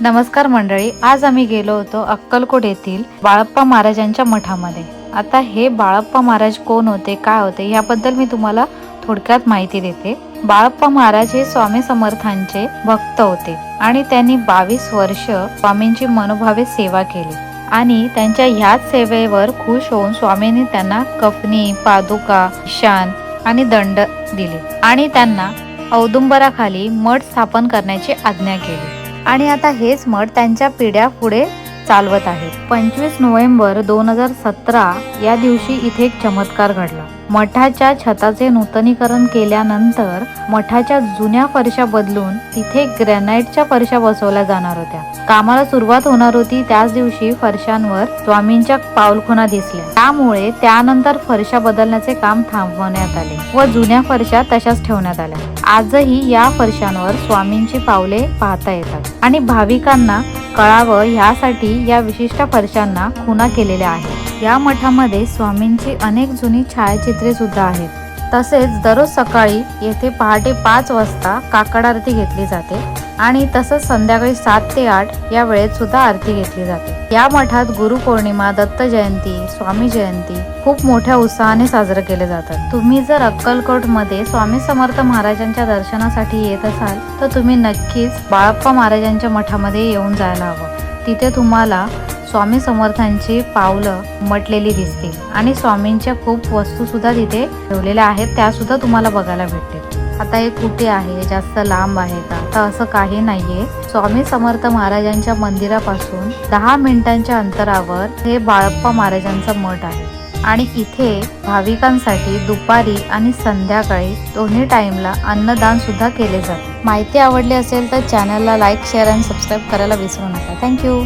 नमस्कार मंडळी, आज आम्ही गेलो होतो अक्कलकोट येथील बाळप्पा महाराजांच्या मठामध्ये। आता हे बाळप्पा महाराज कोण होते, काय होते याबद्दल मी तुम्हाला थोडक्यात माहिती देते। बाळप्पा महाराज हे स्वामी समर्थांचे भक्त होते आणि त्यांनी 22 वर्ष स्वामींची मनोभावे सेवा केली आणि त्यांच्या ह्याच सेवेवर खुश होऊन स्वामींनी त्यांना कफनी, पादुका, शान आणि दंड दिले आणि त्यांना औदुंबराखाली मठ स्थापन करण्याची आज्ञा केली आणि आता हेच मठ त्यांच्या पिढ्या पुढे चालवत आहेत। 25 नोव्हेंबर 2017 या दिवशी इथे एक चमत्कार घडला। मठाच्या छताचे नूतनीकरण केल्यानंतर मठाच्या जुन्या फरशा बदलून तिथे ग्रॅनाइटच्या फरशा बसवल्या जाणार होत्या। कामाला सुरुवात होणार होती त्याच दिवशी फरशांवर स्वामींच्या पाऊलखुणा दिसल्या, त्यामुळे त्यानंतर फरशा बदलण्याचे काम थांबवण्यात आले व जुन्या फरशा तशाच ठेवण्यात आल्या। आजही या फरशांवर स्वामींची पावले पाहता येतात आणि भाविकांना कळावं यासाठी या विशिष्ट फरशांना खुणा केलेल्या आहेत। या मठामध्ये स्वामींची अनेक जुनी छायाचित्रे सुद्धा आहेत। तसेच दररोज सकाळी येथे पहाटे 5 वाजता काकड आरती घेतली जाते आणि तसंच संध्याकाळी 7 ते 8 या वेळेत सुद्धा आरती घेतली जाते। या मठात गुरुपौर्णिमा, दत्त जयंती, स्वामी जयंती खूप मोठ्या उत्साहाने साजरे केले जातात। तुम्ही जर अक्कलकोट मध्ये स्वामी समर्थ महाराजांच्या दर्शनासाठी येत असाल तर तुम्ही नक्कीच बाळप्पा महाराजांच्या मठामध्ये येऊन जायला हवं। तिथे तुम्हाला स्वामी समर्थांची पावलं उमटलेली दिसतील आणि स्वामींच्या खूप वस्तू सुद्धा तिथे ठेवलेल्या आहेत, त्या सुद्धा तुम्हाला बघायला भेटतील। आता हे कुठे आहे, जास्त लांब आहे का, तर असं काही नाहीये। स्वामी समर्थ महाराजांच्या मंदिरापासून 10 मिनिटांच्या अंतरावर हे बाळप्पा महाराजांचं मठ आहे आणि इथे भाविकांसाठी दुपारी आणि संध्याकाळी दोन्ही टाइमला अन्नदान सुद्धा केले जाते। माहिती आवडली असेल तर चॅनलला लाईक, शेअर आणि सबस्क्राईब करायला विसरू नका। थँक्यू।